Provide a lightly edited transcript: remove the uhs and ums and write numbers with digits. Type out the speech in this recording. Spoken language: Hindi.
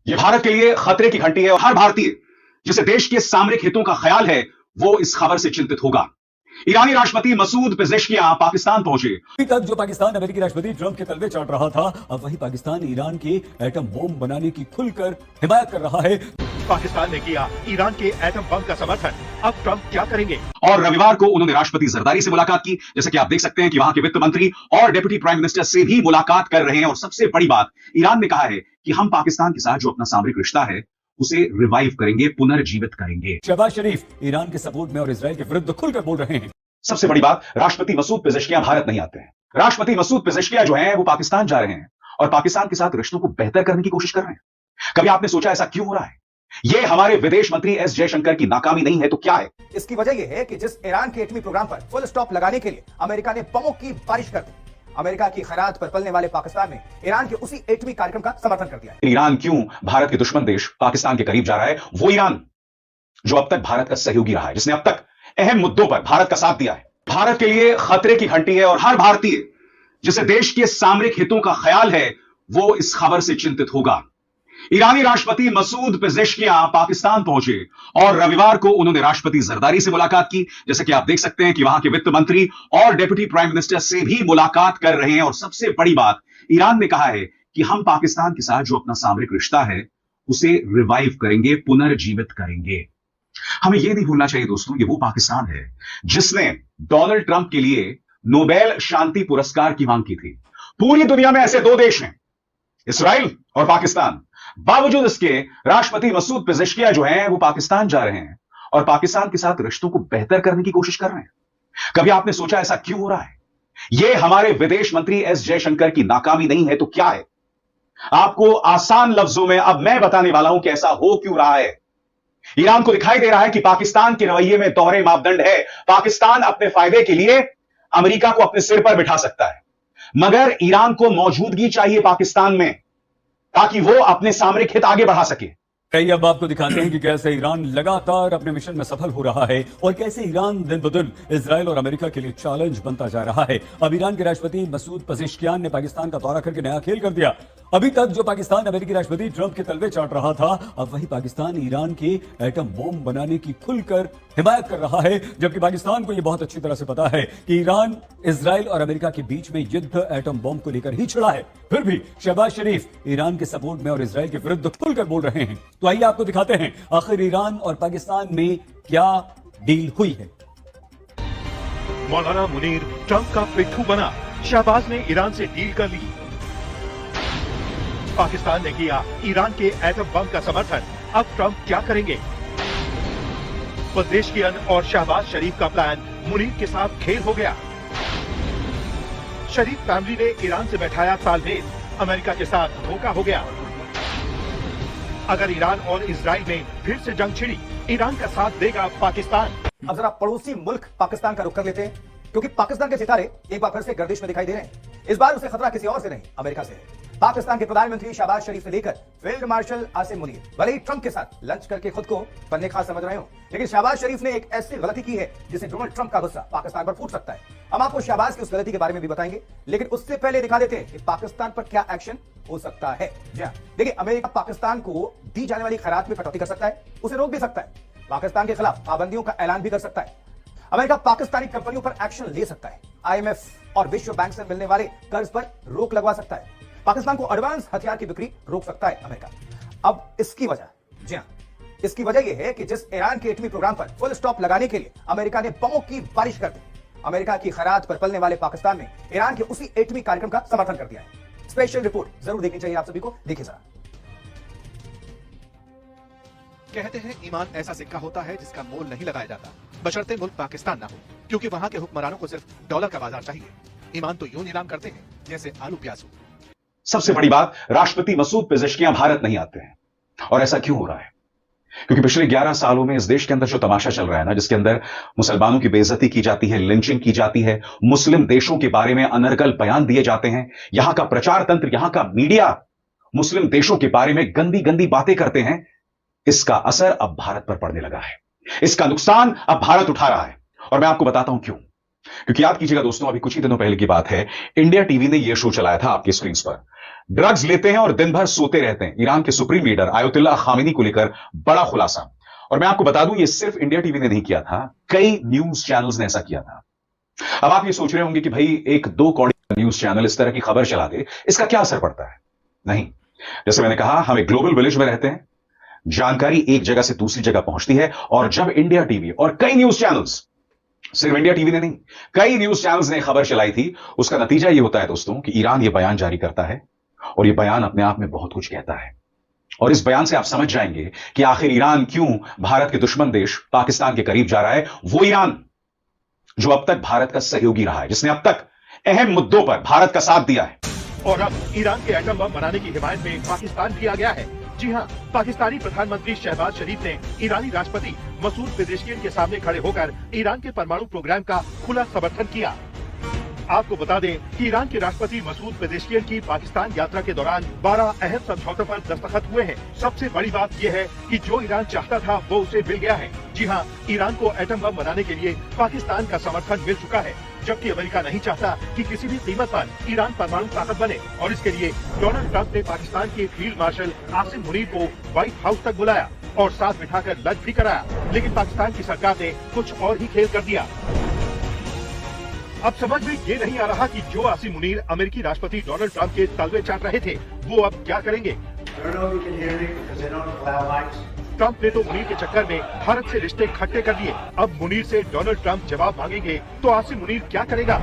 ये भारत के लिए खतरे की घंटी है और हर भारतीय जिसे देश के सामरिक हितों का ख्याल है वो इस खबर से चिंतित होगा। ईरानी राष्ट्रपति मसूद पेजेश्कियां पाकिस्तान पहुंचे। अभी तक जो पाकिस्तान अमेरिकी राष्ट्रपति ट्रंप के तलवे चाट रहा था, अब वही पाकिस्तान ईरान के एटम बम बनाने की खुलकर हिमायत कर रहा है। पाकिस्तान ने किया ईरान के एटम बम का समर्थन, अब ट्रंप क्या करेंगे? और रविवार को उन्होंने राष्ट्रपति जरदारी से मुलाकात की। जैसे कि आप देख सकते हैं कि वहां के वित्त मंत्री और डिप्टी प्राइम मिनिस्टर से भी मुलाकात कर रहे हैं। और सबसे बड़ी बात, ईरान ने कहा है कि हम पाकिस्तान के साथ जो अपना सामरिक रिश्ता है उसे रिवाइव करेंगे, पुनर्जीवित करेंगे। शहबाज शरीफ ईरान के सपोर्ट में और इजराइल के विरुद्ध खुलकर बोल रहे हैं। सबसे बड़ी बात, राष्ट्रपति मसूद पेजेश्कियां भारत नहीं आते हैं। राष्ट्रपति मसूद पेजेश्कियां जो हैं वो पाकिस्तान जा रहे हैं और पाकिस्तान के साथ रिश्तों को बेहतर करने की कोशिश कर रहे हैं। कभी आपने सोचा ऐसा क्यों हो रहा है? ये हमारे विदेश मंत्री एस जयशंकर की नाकामी नहीं है तो क्या है? इसकी वजह यह है कि जिस ईरान के एटमी प्रोग्राम पर फुल स्टॉप लगाने के लिए अमेरिका ने बमों की बारिश कर दी, अमेरिका की खैरात पर पलने वाले पाकिस्तान ने ईरान के उसी एटमी कार्यक्रम का समर्थन कर दिया है। ईरान क्यों भारत के दुश्मन देश पाकिस्तान के करीब जा रहा है? वो ईरान जो अब तक भारत का सहयोगी रहा है, जिसने अब तक अहम मुद्दों पर भारत का साथ दिया है, भारत के लिए खतरे की घंटी है और हर भारतीय जिसे देश के सामरिक हितों का ख्याल है वो इस खबर से चिंतित होगा। ईरानी राष्ट्रपति मसूद पेजेश्कियां पाकिस्तान पहुंचे और रविवार को उन्होंने राष्ट्रपति जरदारी से मुलाकात की। जैसे कि आप देख सकते हैं कि वहां के वित्त मंत्री और डिप्टी प्राइम मिनिस्टर से भी मुलाकात कर रहे हैं। और सबसे बड़ी बात, ईरान ने कहा है कि हम पाकिस्तान के साथ जो अपना सामरिक रिश्ता है उसे रिवाइव करेंगे, पुनर्जीवित करेंगे। हमें यह नहीं भूलना चाहिए दोस्तों, ये वो पाकिस्तान है जिसने डोनाल्ड ट्रंप के लिए नोबेल शांति पुरस्कार की मांग की थी। पूरी दुनिया में ऐसे दो देश हैं, इस्राइल और पाकिस्तान। बावजूद इसके राष्ट्रपति मसूद पेजेश्कियां जो हैं वो पाकिस्तान जा रहे हैं और पाकिस्तान के साथ रिश्तों को बेहतर करने की कोशिश कर रहे हैं। कभी आपने सोचा ऐसा क्यों हो रहा है? यह हमारे विदेश मंत्री एस जयशंकर की नाकामी नहीं है तो क्या है? आपको आसान लफ्जों में अब मैं बताने वाला हूं कि ऐसा हो क्यों रहा है। ईरान को दिखाई दे रहा है कि पाकिस्तान के रवैये में दोहरे मापदंड है। पाकिस्तान अपने फायदे के लिए अमेरिका को अपने सिर पर बिठा सकता है, मगर ईरान को मौजूदगी चाहिए पाकिस्तान में ताकि वो अपने सामरिक हित आगे बढ़ा सके। अब आपको दिखाते हैं कि कैसे ईरान लगातार अपने मिशन में सफल हो रहा है और कैसे ईरान दिन ब दिन इजराइल और अमेरिका के लिए चैलेंज बनता जा रहा है। अब ईरान के राष्ट्रपति मसूद पेजेश्कियान ने पाकिस्तान का दौरा करके नया खेल कर दिया। अभी तक जो पाकिस्तान अमेरिकी राष्ट्रपति ट्रंप के तलवे चाट रहा था, अब वही पाकिस्तान ईरान के एटम बम बनाने की खुलकर हिमायत कर रहा है। जबकि पाकिस्तान को यह बहुत अच्छी तरह से पता है कि ईरान इजराइल और अमेरिका के बीच में युद्ध एटम बम को लेकर ही छिड़ा है। फिर भी शहबाज शरीफ ईरान के सपोर्ट में और इजराइल के विरुद्ध खुलकर बोल रहे हैं। तो आइए आपको दिखाते हैं आखिर ईरान और पाकिस्तान में क्या डील हुई है। मौलाना मुनीर ट्रंप का पिट्ठू बना, शहबाज ने ईरान से डील कर ली। पाकिस्तान ने किया ईरान के एटम बम का समर्थन, अब ट्रंप क्या करेंगे? पेजेश्कियान और शहबाज शरीफ का प्लान मुनीर के साथ खेल हो गया। शरीफ फैमिली ने ईरान से बैठाया तालमेल, अमेरिका के साथ धोखा हो गया। अगर ईरान और इजराइल में फिर से जंग छिड़ी, ईरान का साथ देगा पाकिस्तान। अब जरा पड़ोसी मुल्क पाकिस्तान का रुख कर लेते हैं, क्योंकि पाकिस्तान के सितारे एक बार फिर से गर्दिश में दिखाई दे रहे हैं। इस बार उसे खतरा किसी और से नहीं, अमेरिका से है। पाकिस्तान के प्रधानमंत्री शहबाज शरीफ से लेकर फील्ड मार्शल आसिम मुनीर भले ही ट्रंप के साथ लंच करके खुद को पन्ने खा समझ रहे हो, लेकिन शहबाज शरीफ ने एक ऐसी गलती की है जिसे डोनाल्ड ट्रंप का गुस्सा पाकिस्तान पर फूट सकता है। हम आपको शहबाज की उस गलती के बारे में भी बताएंगे, लेकिन उससे पहले दिखा देते हैं कि पाकिस्तान पर क्या एक्शन हो सकता है। जी हां, देखिए, अमेरिका पाकिस्तान को दी जाने वाली खैरात में कटौती कर सकता है, उसे रोक भी सकता है, पाकिस्तान के खिलाफ पाबंदियों का ऐलान भी कर सकता है। अमेरिका पाकिस्तानी कंपनियों पर एक्शन ले सकता है, IMF और विश्व बैंक से मिलने वाले कर्ज पर रोक लगवा सकता है, पाकिस्तान को एडवांस हथियार की बिक्री रोक सकता है अमेरिका। अब इसकी वजह, जी हां, इसकी वजह यह है कि जिस ईरान के एटमी प्रोग्राम पर फुल स्टॉप लगाने के लिए अमेरिका ने बमों की बारिश कर दी, अमेरिका की खैरात पर पलने वाले पाकिस्तान ने ईरान के उसी एटमी कार्यक्रम का समर्थन कर दिया है। स्पेशल रिपोर्ट जरूर देखनी चाहिए आप सभी को, देखिए जरा। कहते हैं ईमान ऐसा सिक्का होता है जिसका मोल नहीं लगाया जाता, बशर्ते मुल्क पाकिस्तान ना हो, क्योंकि वहां के हुक्मरानों को सिर्फ डॉलर का बाजार चाहिए। ईमान तो यूं नीलाम करते हैं जैसे आलू प्याज हो। सबसे बड़ी बात, राष्ट्रपति मसूद पेजेश्कियां भारत नहीं आते हैं। और ऐसा क्यों हो रहा है? क्योंकि पिछले 11 सालों में इस देश के अंदर जो तमाशा चल रहा है ना, जिसके अंदर मुसलमानों की बेइज्जती की जाती है, लिंचिंग की जाती है, मुस्लिम देशों के बारे में अनर्गल बयान दिए जाते हैं, यहां का प्रचार तंत्र, यहां का मीडिया मुस्लिम देशों के बारे में गंदी गंदी बातें करते हैं, इसका असर अब भारत पर पड़ने लगा है। इसका नुकसान अब भारत उठा रहा है। और मैं आपको बताता हूं क्यों। क्योंकि याद कीजिएगा दोस्तों, अभी कुछ ही दिनों पहले की बात है, इंडिया टीवी ने यह शो चलाया था आपकी स्क्रीन पर, ड्रग्स लेते हैं और दिन भर सोते रहते हैं। ईरान के सुप्रीम लीडर आयतुल्लाह खामेनी को लेकर बड़ा खुलासा। और मैं आपको बता दूं, ये सिर्फ इंडिया टीवी ने नहीं किया था, कई न्यूज चैनल्स ने ऐसा किया था। अब आप ये सोच रहे होंगे कि भाई एक दो कौड़ी न्यूज चैनल इस तरह की खबर चला दे, इसका क्या असर पड़ता है? नहीं, जैसे मैंने कहा, हम एक ग्लोबल विलेज में रहते हैं, जानकारी एक जगह से दूसरी जगह पहुंचती है। और जब इंडिया टीवी और कई न्यूज चैनल्स, सिर्फ इंडिया टीवी ने नहीं, कई न्यूज चैनल्स ने खबर चलाई थी, उसका नतीजा यह होता है दोस्तों कि ईरान यह बयान जारी करता है और यह बयान अपने आप में बहुत कुछ कहता है। और इस बयान से आप समझ जाएंगे कि आखिर ईरान क्यों भारत के दुश्मन देश पाकिस्तान के करीब जा रहा है। वो ईरान जो अब तक भारत का सहयोगी रहा है, जिसने अब तक अहम मुद्दों पर भारत का साथ दिया है। और अब ईरान के एटम बम बनाने की हिमायत में पाकिस्तान भी आ गया है। जी हां, पाकिस्तानी प्रधानमंत्री शहबाज शरीफ ने ईरानी राष्ट्रपति मसूद पेजेश्कियान के सामने खड़े होकर ईरान के परमाणु प्रोग्राम का खुला समर्थन किया। आपको बता दें कि ईरान के राष्ट्रपति मसूद पेजेश्कियान की पाकिस्तान यात्रा के दौरान 12 अहम समझौतों पर दस्तखत हुए हैं। सबसे बड़ी बात यह है कि जो ईरान चाहता था वो उसे मिल गया है। जी हां, ईरान को एटम बम बनाने के लिए पाकिस्तान का समर्थन मिल चुका है, जबकि अमेरिका नहीं चाहता कि किसी भी कीमत पर ईरान परमाणु ताकत बने। और इसके लिए डोनाल्ड ट्रंप ने पाकिस्तान के फील्ड मार्शल आसिम मुनीर को व्हाइट हाउस तक बुलाया और साथ बिठाकर लंच भी कराया। लेकिन पाकिस्तान की सरकार ने कुछ और ही खेल कर दिया। अब समझ में ये नहीं आ रहा कि जो आसिम मुनीर अमेरिकी राष्ट्रपति डोनाल्ड ट्रंप के तलवे चाट रहे थे, वो अब क्या करेंगे। ट्रंप ने तो मुनीर के चक्कर में भारत से रिश्ते खट्टे कर दिए। अब मुनीर से डोनाल्ड ट्रंप जवाब मांगेंगे तो आसिम मुनीर क्या करेगा।